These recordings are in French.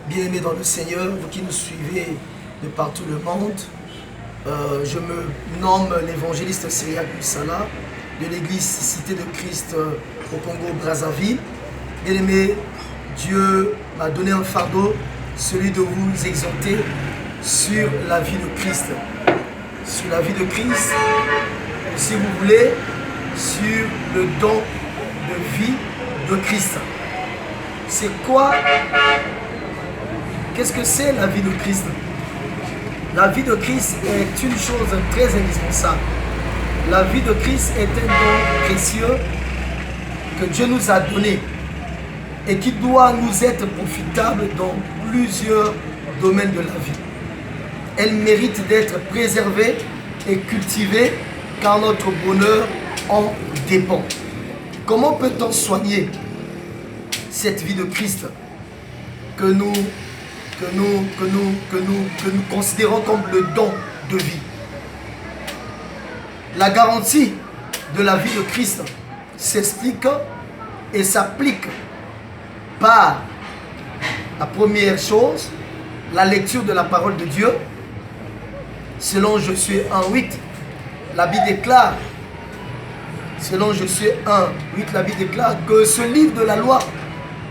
Bien-aimés dans le Seigneur, vous qui nous suivez de partout le monde, je me nomme l'évangéliste Syriac Moussala de l'église Cité de Christ au Congo-Brazzaville. Bien-aimés, Dieu m'a donné un fardeau, celui de vous exhorter sur la vie de Christ. Sur la vie de Christ, si vous voulez, sur le don de vie de Christ. C'est quoi? Qu'est-ce que c'est la vie de Christ? La vie de Christ est une chose très indispensable. La vie de Christ est un don précieux que Dieu nous a donné et qui doit nous être profitable dans plusieurs domaines de la vie. Elle mérite d'être préservée et cultivée car notre bonheur en dépend. Comment peut-on soigner cette vie de Christ que nous considérons comme le don de vie? La garantie de la vie de Christ s'explique et s'applique par la première chose, la lecture de la parole de Dieu. Selon Josué 1:8, la Bible déclare, selon Josué 1:8, la Bible déclare que ce livre de la loi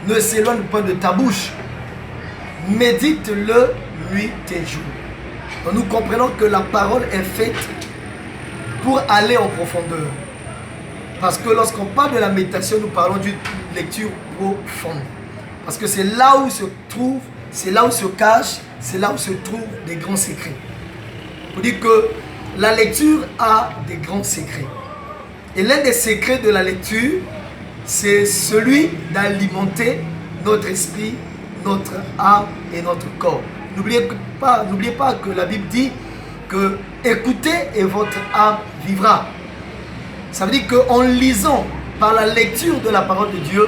ne s'éloigne pas de ta bouche. Médite-le nuit et jour. Donc nous comprenons que la parole est faite pour aller en profondeur. Parce que lorsqu'on parle de la méditation, nous parlons d'une lecture profonde. Parce que c'est là où se trouve, c'est là où se cache, c'est là où se trouvent des grands secrets. Pour dire que la lecture a des grands secrets. Et l'un des secrets de la lecture, c'est celui d'alimenter notre esprit, notre âme et notre corps. N'oubliez pas que la Bible dit que écoutez et votre âme vivra. Ça veut dire qu'en lisant par la lecture de la parole de Dieu,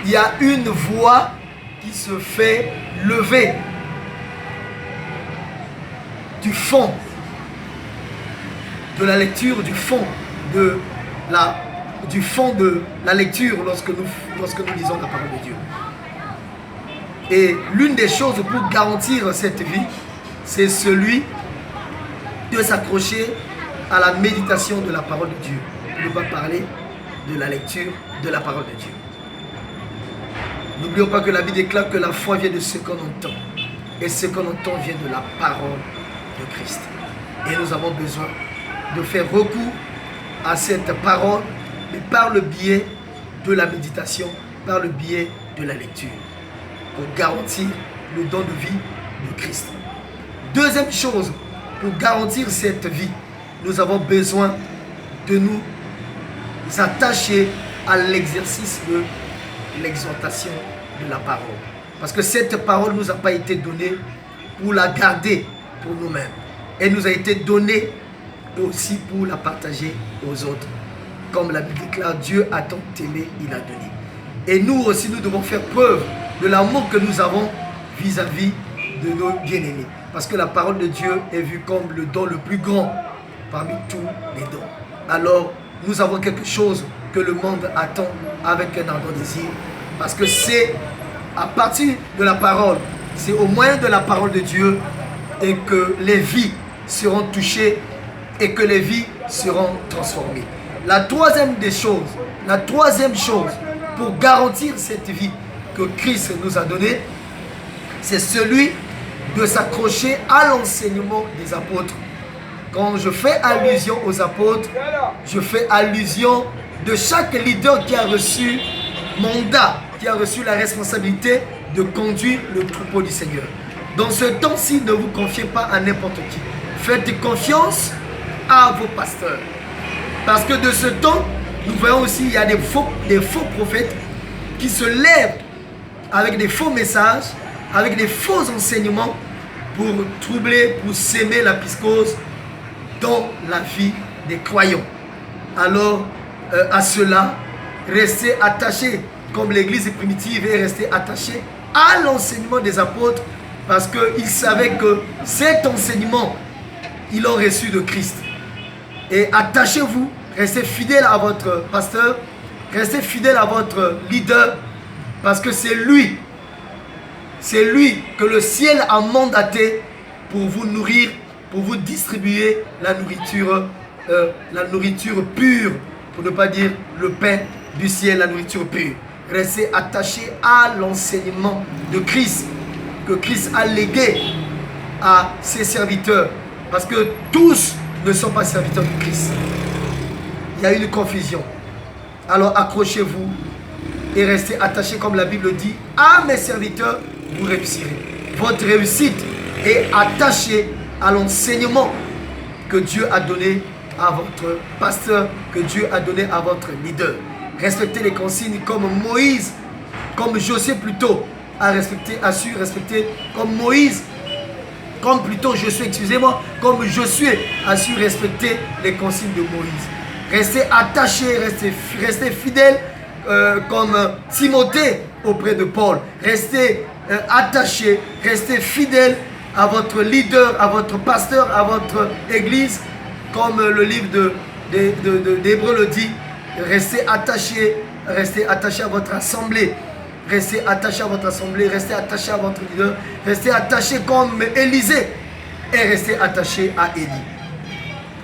il y a une voix qui se fait lever du fond de la lecture, du fond de la lecture lorsque nous lisons la parole de Dieu. Et l'une des choses pour garantir cette vie, c'est celui de s'accrocher à la méditation de la parole de Dieu. On va parler de la lecture de la parole de Dieu. N'oublions pas que la Bible déclare que la foi vient de ce qu'on entend. Et ce qu'on entend vient de la parole de Christ. Et nous avons besoin de faire recours à cette parole, mais par le biais de la méditation, par le biais de la lecture, pour garantir le don de vie de Christ. Deuxième chose, pour garantir cette vie, nous avons besoin de nous attacher à l'exercice de l'exhortation de la parole. Parce que cette parole ne nous a pas été donnée pour la garder pour nous-mêmes. Elle nous a été donnée aussi pour la partager aux autres. Comme la Bible déclare, Dieu a tant aimé, il a donné. Et nous aussi, nous devons faire preuve de l'amour que nous avons vis-à-vis de nos bien-aimés. Parce que la parole de Dieu est vue comme le don le plus grand parmi tous les dons. Alors, nous avons quelque chose que le monde attend avec un ardent désir. Parce que c'est à partir de la parole, c'est au moyen de la parole de Dieu et que les vies seront touchées et que les vies seront transformées. La troisième chose pour garantir cette vie que Christ nous a donnée, c'est celui de s'accrocher à l'enseignement des apôtres. Quand je fais allusion aux apôtres, je fais allusion de chaque leader qui a reçu mandat, qui a reçu la responsabilité de conduire le troupeau du Seigneur. Dans ce temps-ci, ne vous confiez pas à n'importe qui. Faites confiance à vos pasteurs. Parce que de ce temps, nous voyons aussi qu'il y a des faux prophètes qui se lèvent avec des faux messages, avec des faux enseignements pour troubler, pour s'aimer la piscose dans la vie des croyants. Alors, à cela, restez attachés, comme l'église primitive est restée attachée à l'enseignement des apôtres, parce qu'ils savaient que cet enseignement, ils l'ont reçu de Christ. Et attachez-vous, restez fidèles à votre pasteur, restez fidèles à votre leader, parce que c'est lui C'est lui que le ciel a mandaté pour vous nourrir, pour vous distribuer la nourriture pure, pour ne pas dire le pain du ciel, la nourriture pure. Restez attachés à l'enseignement de Christ, que Christ a légué à ses serviteurs. Parce que tous ne sont pas serviteurs de Christ. Il y a une confusion. Alors accrochez-vous et restez attachés, comme la Bible dit, à mes serviteurs, vous réussirez. Votre réussite est attachée à l'enseignement que Dieu a donné à votre pasteur, que Dieu a donné à votre leader. Respectez les consignes comme Moïse, comme Josué plutôt, a su respecter, comme Moïse, comme plutôt Josué, excusez-moi, comme Josué a su respecter les consignes de Moïse. Restez attachés, restez fidèles comme Timothée auprès de Paul. Restez attachés, restez fidèles à votre leader, à votre pasteur, à votre église, comme le livre d'Hébreux le dit. Restez attachés à votre assemblée. Restez attachés à votre assemblée, restez attachés à votre leader, restez attachés comme Élisée et restez attachés à Élie.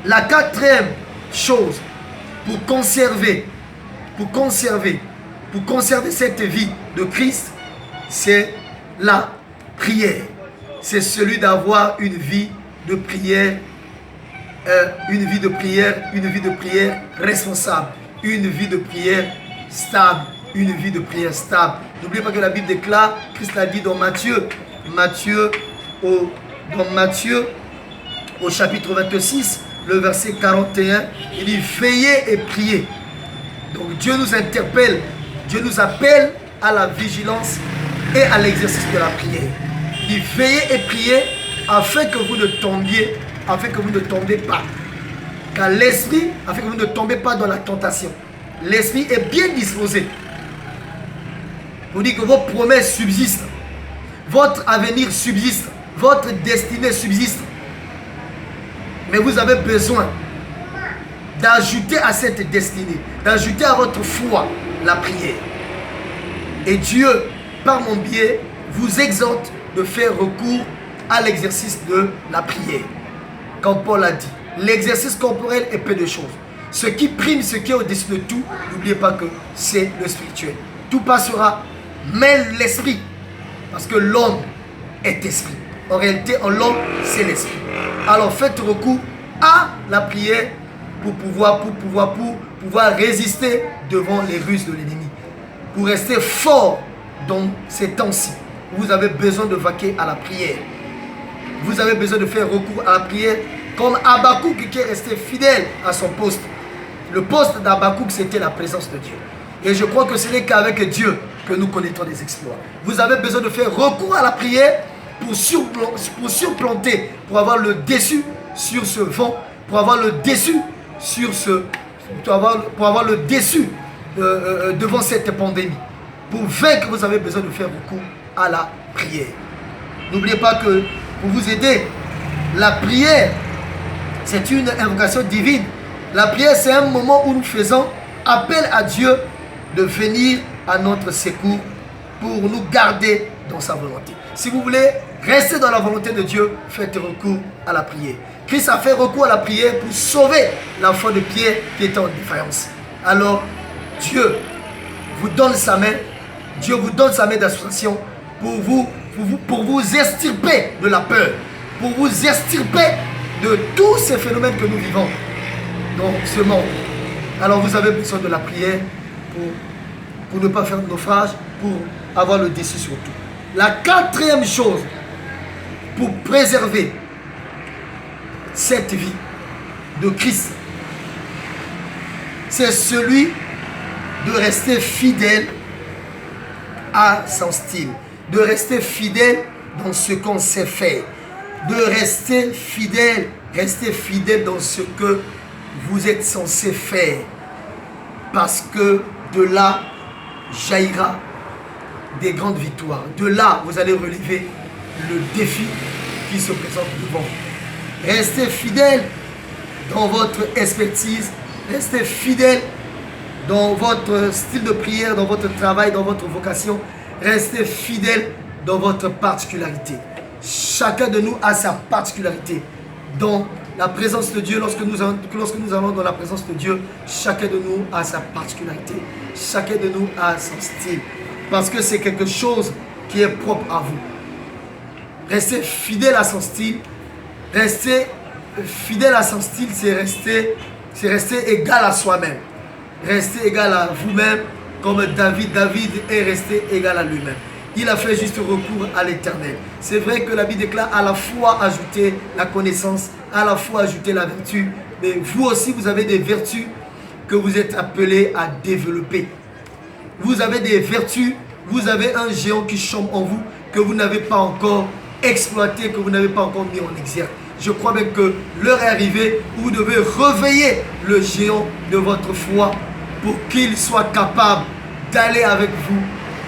La quatrième chose pour conserver cette vie de Christ, c'est la prière. C'est celui d'avoir une vie de prière, une vie de prière responsable, une vie de prière stable. Une vie de prière stable. N'oubliez pas que la Bible déclare, Christ l'a dit dans Matthieu au chapitre 26, le verset 41, il dit veillez et priez. Donc Dieu nous interpelle, Dieu nous appelle à la vigilance et à l'exercice de la prière. Il dit veillez et priez afin que vous ne tombiez pas. Car l'esprit, afin que vous ne tombez pas dans la tentation. L'esprit est bien disposé. Pour dire que vos promesses subsistent, votre avenir subsiste, votre destinée subsiste. Mais vous avez besoin d'ajouter à cette destinée, d'ajouter à votre foi la prière. Et Dieu, par mon biais, vous exhorte de faire recours à l'exercice de la prière. Comme Paul a dit, l'exercice corporel est peu de choses. Ce qui prime, ce qui est au-dessus de tout, n'oubliez pas que c'est le spirituel. Tout passera, mais l'esprit, parce que l'homme est esprit. En réalité, en l'homme, c'est l'esprit. Alors faites recours à la prière pour pouvoir résister devant les ruses de l'ennemi. Pour rester fort dans ces temps-ci, vous avez besoin de vaquer à la prière. Vous avez besoin de faire recours à la prière comme Habakkuk qui est resté fidèle à son poste. Le poste d'Habakkuk, c'était la présence de Dieu. Et je crois que ce n'est qu'avec Dieu que nous connaîtrons des exploits. Vous avez besoin de faire recours à la prière pour surplanter, pour avoir le dessus sur ce vent, pour avoir le dessus sur pour avoir le dessus devant cette pandémie. Pour vaincre, vous avez besoin de faire recours à la prière. N'oubliez pas que pour vous aider, la prière, c'est une invocation divine. La prière, c'est un moment où nous faisons appel à Dieu de venir à notre secours pour nous garder dans sa volonté. Si vous voulez rester dans la volonté de Dieu, faites recours à la prière. Christ a fait recours à la prière pour sauver l'enfant de Pierre qui était en défaillance. Alors, Dieu vous donne sa main, Dieu vous donne sa main d'association pour vous extirper de la peur, pour vous extirper de tous ces phénomènes que nous vivons dans ce monde. Alors vous avez besoin de la prière pour ne pas faire de naufrage, pour avoir le dessus sur tout. La quatrième chose pour préserver cette vie de Christ, c'est celui de rester fidèle à son style, de rester fidèle dans ce qu'on sait faire, de rester fidèle dans ce que vous êtes censé faire, parce que de là jaillira des grandes victoires. De là, vous allez relever le défi qui se présente devant vous. Restez fidèle dans votre expertise, restez fidèle dans votre style de prière, dans votre travail, dans votre vocation. Restez fidèle dans votre particularité. Chacun de nous a sa particularité. Dans la présence de Dieu, lorsque nous allons dans la présence de Dieu, chacun de nous a sa particularité. Chacun de nous a son style. Parce que c'est quelque chose qui est propre à vous. Rester fidèle à son style. Rester fidèle à son style, c'est rester égal à soi-même. Rester égal à vous-même, comme David. David est resté égal à lui-même. Il a fait juste recours à l'Éternel. C'est vrai que la Bible déclare à la fois ajouter la connaissance, à la fois ajouter la vertu. Mais vous aussi, vous avez des vertus que vous êtes appelés à développer. Vous avez des vertus, vous avez un géant qui chôme en vous, que vous n'avez pas encore exploité, que vous n'avez pas encore mis en exergue. Je crois bien que l'heure est arrivée où vous devez réveiller le géant de votre foi pour qu'il soit capable d'aller avec vous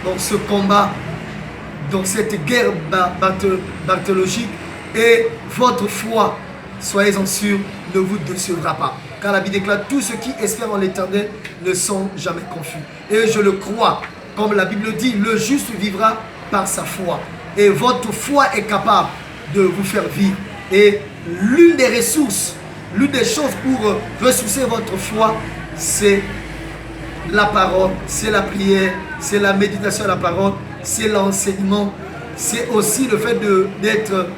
dans ce combat, dans cette guerre bactériologique, et votre foi, soyez-en sûrs, ne vous décevra pas. Car la Bible déclare, tous ceux qui espèrent en l'Éternel ne sont jamais confus. Et je le crois, comme la Bible dit, le juste vivra par sa foi. Et votre foi est capable de vous faire vivre. Et l'une des ressources, l'une des choses pour ressourcer votre foi, c'est la parole, c'est la prière, c'est la méditation à la parole, c'est l'enseignement, c'est aussi le fait de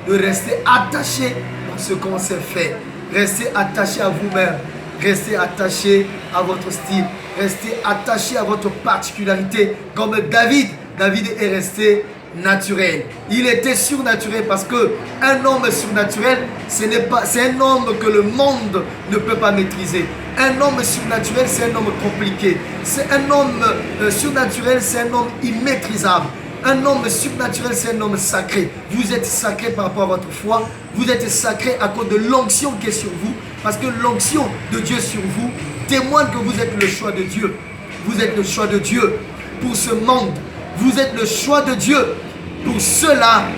rester attaché dans ce qu'on s'est fait. Restez attaché à vous-même, restez attaché à votre style, restez attaché à votre particularité. Comme David est resté naturel. Il était surnaturel parce que un homme surnaturel, c'est un homme que le monde ne peut pas maîtriser. Un homme surnaturel, c'est un homme compliqué. C'est un homme surnaturel, c'est un homme immaîtrisable. Un homme surnaturel, c'est un homme sacré. Vous êtes sacré par rapport à votre foi. Vous êtes sacré à cause de l'onction qui est sur vous. Parce que l'onction de Dieu sur vous témoigne que vous êtes le choix de Dieu. Vous êtes le choix de Dieu pour ce monde. Vous êtes le choix de Dieu pour ceux-là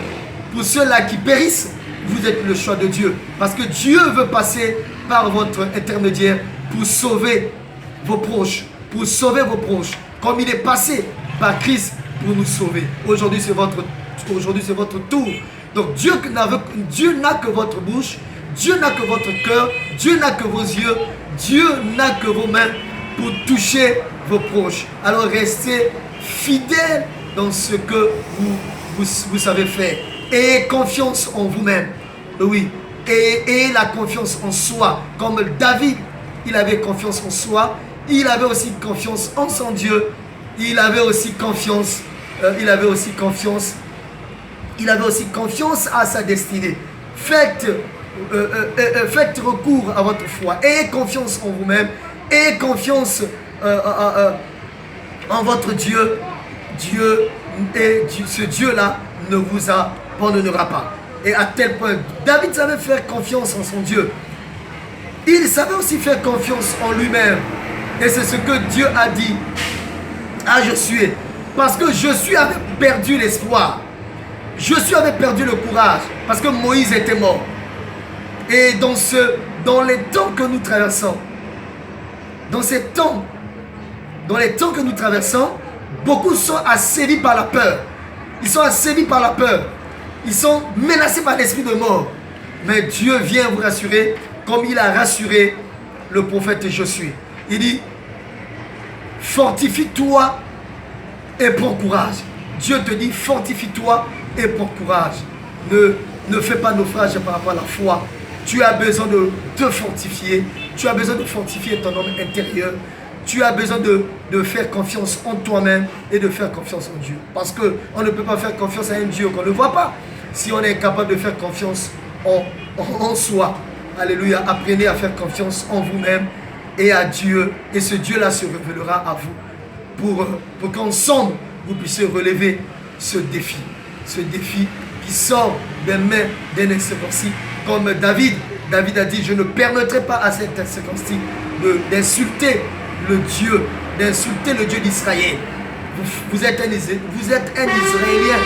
qui périssent. Vous êtes le choix de Dieu. Parce que Dieu veut passer par votre intermédiaire pour sauver vos proches. Pour sauver vos proches. Comme il est passé par Christ pour nous sauver. Aujourd'hui, c'est votre tour. Donc Dieu n'a que votre bouche. Dieu n'a que votre cœur. Dieu n'a que vos yeux. Dieu n'a que vos mains pour toucher vos proches. Alors restez fidèles dans ce que vous savez faire. Ayez confiance en vous-même. Oui. Et la confiance en soi. Comme David, il avait confiance en soi. Il avait aussi confiance en son Dieu. Il avait aussi confiance à sa destinée. Faites recours à votre foi. Ayez confiance en vous-même. Ayez confiance en votre Dieu. Ce Dieu-là ne vous abandonnera pas. Et à tel point, David savait faire confiance en son Dieu. Il savait aussi faire confiance en lui-même. Et c'est ce que Dieu a dit à Josué. Parce que Josué avait perdu l'espoir. Josué avait perdu le courage. Parce que Moïse était mort. Et dans les temps que nous traversons, dans les temps que nous traversons, beaucoup sont assaillis par la peur. Ils sont assaillis par la peur. Ils sont menacés par l'esprit de mort. Mais Dieu vient vous rassurer comme il a rassuré le prophète Josué. Il dit, fortifie-toi et prends courage. Dieu te dit, fortifie-toi et prends courage. Ne fais pas naufrage par rapport à la foi. Tu as besoin de te fortifier. Tu as besoin de fortifier ton homme intérieur. Tu as besoin de faire confiance en toi-même et de faire confiance en Dieu. Parce qu'on ne peut pas faire confiance à un Dieu qu'on ne voit pas. Si on est capable de faire confiance en soi. Alléluia. Apprenez à faire confiance en vous-même et à Dieu. Et ce Dieu-là se révélera à vous. Pour qu'ensemble, vous puissiez relever ce défi. Ce défi qui sort des mains d'un incirconcis. Comme David a dit, je ne permettrai pas à cet incirconcis d'insulter le Dieu d'Israël. Vous êtes un Israélien,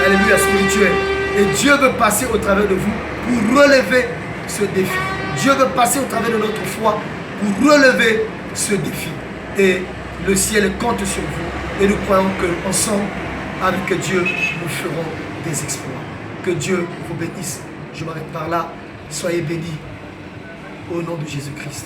alléluia, spirituel. Et Dieu veut passer au travers de vous pour relever ce défi. Dieu veut passer au travers de notre foi pour relever ce défi. Et le ciel compte sur vous. Et nous croyons qu'ensemble, Avec Dieu, nous ferons des exploits. Que Dieu vous bénisse. Je m'arrête par là. Soyez bénis au nom de Jésus-Christ.